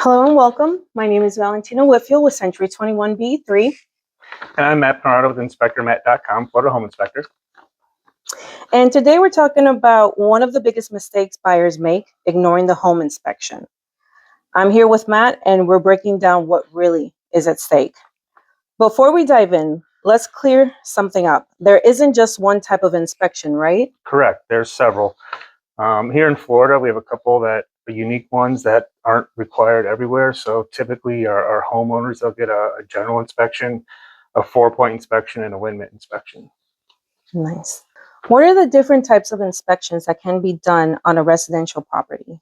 Hello and welcome. My name is Valentina Whitfield with Century 21B3. And I'm Matt Pinardo with InspectorMatt.com, Florida Home Inspector. And today we're talking about one of the biggest mistakes buyers make, ignoring the home inspection. I'm here with Matt and we're breaking down what really is at stake. Before we dive in, let's clear something up. There isn't just one type of inspection, right? Correct. There's several. Here in Florida, we have a couple that are unique ones that aren't required everywhere. So typically our homeowners, they'll get a general inspection, a 4-point inspection, and a wind mitt inspection. Nice. What are the different types of inspections that can be done on a residential property?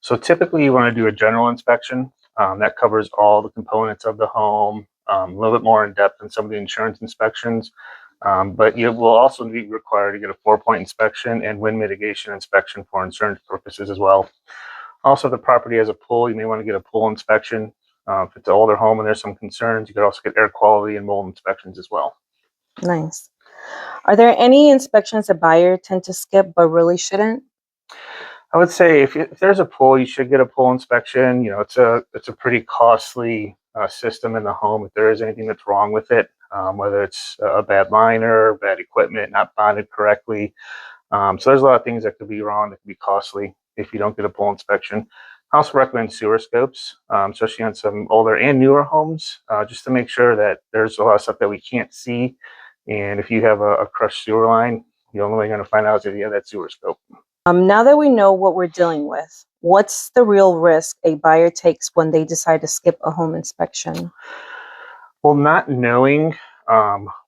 So typically you want to do a general inspection. That covers all the components of the home, a little bit more in depth than some of the insurance inspections. But you will also be required to get a 4-point inspection and wind mitigation inspection for insurance purposes as well. Also, if the property has a pool, you may want to get a pool inspection. If it's an older home and there's some concerns, you could also get air quality and mold inspections as well. Nice. Are there any inspections that buyers tend to skip but really shouldn't? I would say if there's a pool, you should get a pool inspection. You know, it's a pretty costly system in the home. If there is anything that's wrong with it, whether it's a bad liner, bad equipment, not bonded correctly. So there's a lot of things that could be wrong that could be costly if you don't get a pool inspection. I also recommend sewer scopes, especially on some older and newer homes, just to make sure that there's a lot of stuff that we can't see. And if you have a crushed sewer line, the only way you're going to find out is if you have that sewer scope. Now that we know what we're dealing with, what's the real risk a buyer takes when they decide to skip a home inspection? Well, not knowing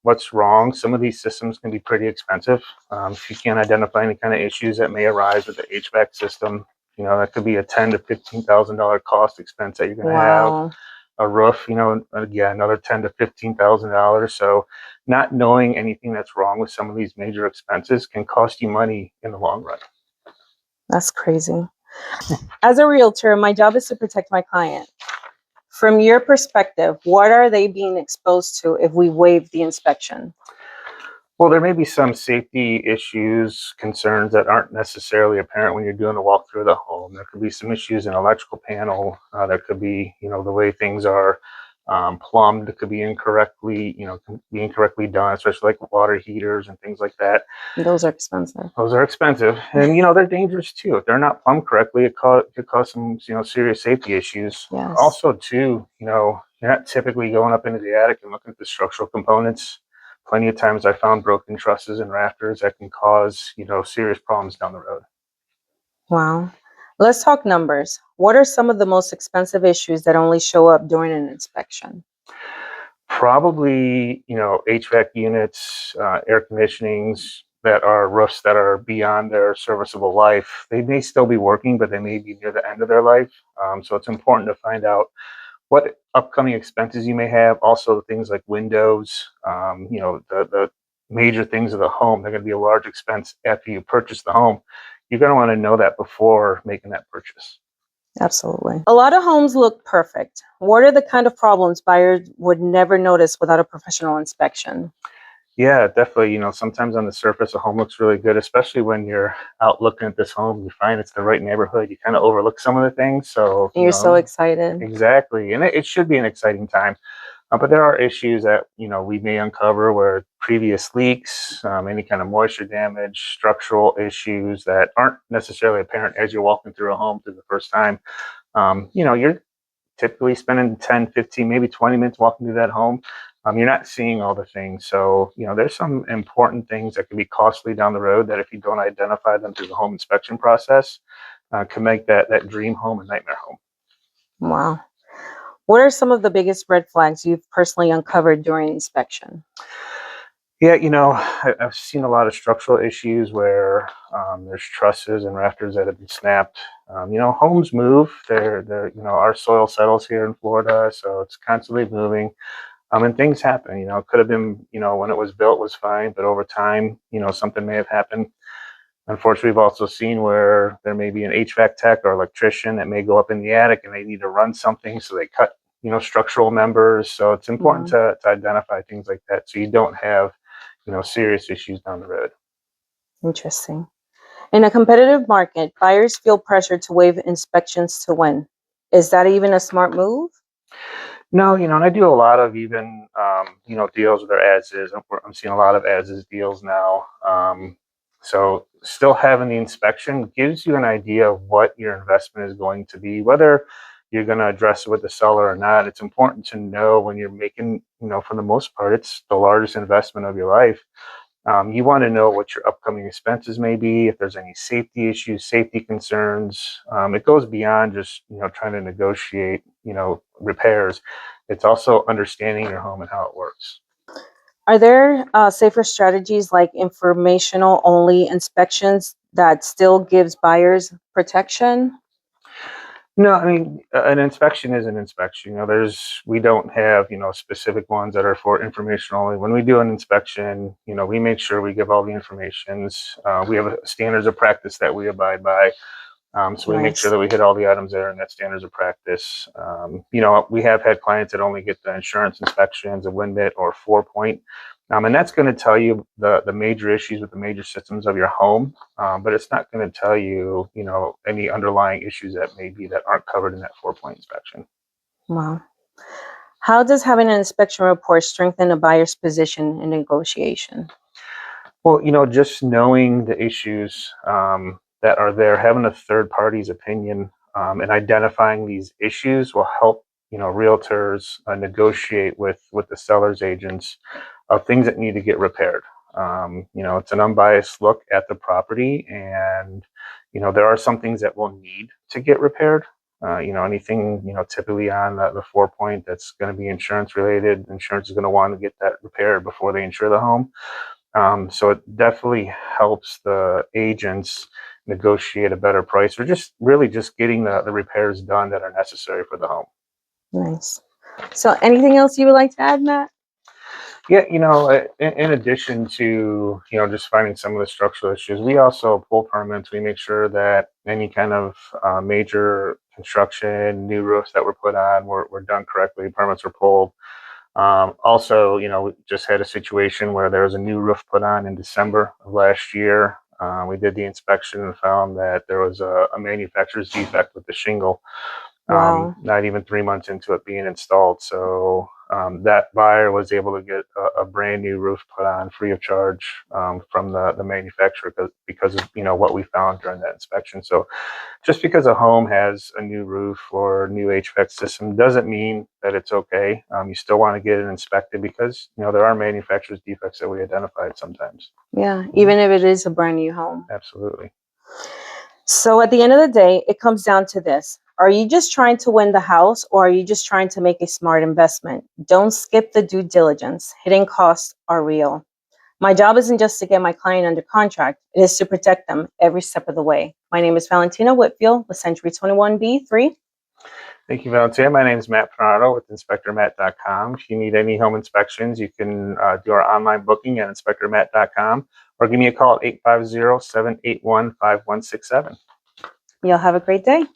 what's wrong, some of these systems can be pretty expensive. If you can't identify any kind of issues that may arise with the HVAC system, you know, that could be a $10,000 to $15,000 cost expense that you're going to have. A roof, you know, again, another $10,000 to $15,000. So not knowing anything that's wrong with some of these major expenses can cost you money in the long run. That's crazy. As a realtor, my job is to protect my client. From your perspective, what are they being exposed to if we waive the inspection? Well, there may be some safety issues, concerns that aren't necessarily apparent when you're doing a walkthrough of the home. There could be some issues in electrical panel. There could be, you know, the way things are plumbed could be incorrectly, done, especially like water heaters and things like that. Those are expensive. Those are expensive, and you know they're dangerous too. If they're not plumbed correctly, it could cause some, you know, serious safety issues. Yes. Also, too, you know, you're not typically going up into the attic and looking at the structural components. Plenty of times I found broken trusses and rafters that can cause, you know, serious problems down the road. Wow. Let's talk numbers. What are some of the most expensive issues that only show up during an inspection? Probably, you know, HVAC units, air conditionings that are roofs that are beyond their serviceable life. They may still be working, but they may be near the end of their life. So it's important to find out what upcoming expenses you may have. Also, things like windows, you know, the major things of the home, they're going to be a large expense after you purchase the home. You're going to want to know that before making that purchase. Absolutely. A lot of homes look perfect. What are the kind of problems buyers would never notice without a professional inspection? Yeah, definitely. You know, sometimes on the surface, a home looks really good, especially when you're out looking at this home. You find it's the right neighborhood. You kind of overlook some of the things. So You're so excited. Exactly. And it should be an exciting time. But there are issues that, you know, we may uncover where previous leaks, any kind of moisture damage, structural issues that aren't necessarily apparent as you're walking through a home for the first time. You know, you're typically spending 10, 15, maybe 20 minutes walking through that home. You're not seeing all the things. So, you know, there's some important things that can be costly down the road that if you don't identify them through the home inspection process, can make that dream home a nightmare home. Wow. What are some of the biggest red flags you've personally uncovered during inspection? Yeah, you know, I've seen a lot of structural issues where there's trusses and rafters that have been snapped. You know, homes move. They're, you know, our soil settles here in Florida, so it's constantly moving. And things happen. You know, it could have been, you know, when it was built was fine, but over time, you know, something may have happened. Unfortunately, we've also seen where there may be an HVAC tech or electrician that may go up in the attic and they need to run something, so they cut, you know, structural members. So it's important to identify things like that so you don't have, you know, serious issues down the road. Interesting. In a competitive market, buyers feel pressure to waive inspections to win. Is that even a smart move? No, and I do a lot of even, deals with their as is. I'm seeing a lot of as is deals now. So still having the inspection gives you an idea of what your investment is going to be, whether you're going to address it with the seller or not. It's important to know when you're making, for the most part, it's the largest investment of your life. You want to know what your upcoming expenses may be, if there's any safety issues, safety concerns. It goes beyond just trying to negotiate repairs. It's also understanding your home and how it works. Are there safer strategies like informational only inspections that still gives buyers protection? No, I mean an inspection is an inspection. We don't have specific ones that are for information only. When we do an inspection, we make sure we give all the informations. We have standards of practice that we abide by. So we make sure Nice. that we hit all the items there and that standards of practice. We have had clients that only get the insurance inspections, a WinMit or 4-point. And that's going to tell you the major issues with the major systems of your home, but it's not going to tell you, any underlying issues that may be that aren't covered in that 4-point inspection. Wow. How does having an inspection report strengthen a buyer's position in negotiation? Well, just knowing the issues that are there, having a third party's opinion and identifying these issues will help, realtors negotiate with the seller's agents of things that need to get repaired. It's an unbiased look at the property, and there are some things that will need to get repaired. Anything typically on the 4-point that's going to be insurance related. Insurance is going to want to get that repaired before they insure the home. So it definitely helps the agents negotiate a better price, or just really just getting the repairs done that are necessary for the home. Nice. So anything else you would like to add, Matt? Yeah, in addition to just finding some of the structural issues, we also pull permits. We make sure that any kind of major construction, new roofs that were put on were done correctly. Permits were pulled. Also, we just had a situation where there was a new roof put on in December of last year. We did the inspection and found that there was a manufacturer's defect with the shingle, Wow. not even 3 months into it being installed. So that buyer was able to get a brand new roof put on free of charge from the manufacturer because of what we found during that inspection. So just because a home has a new roof or new HVAC system doesn't mean that it's okay. You still want to get it inspected because there are manufacturer's defects that we identified sometimes. Yeah, even if it is a brand new home. Absolutely. So at the end of the day, it comes down to this. Are you just trying to win the house, or are you just trying to make a smart investment? Don't skip the due diligence. Hidden costs are real. My job isn't just to get my client under contract. It is to protect them every step of the way. My name is Valentina Whitfield with Century 21B3. Thank you, Valentina. My name is Matt Pinardo with InspectorMatt.com. If you need any home inspections, you can do our online booking at InspectorMatt.com or give me a call at 850-781-5167. You'll have a great day.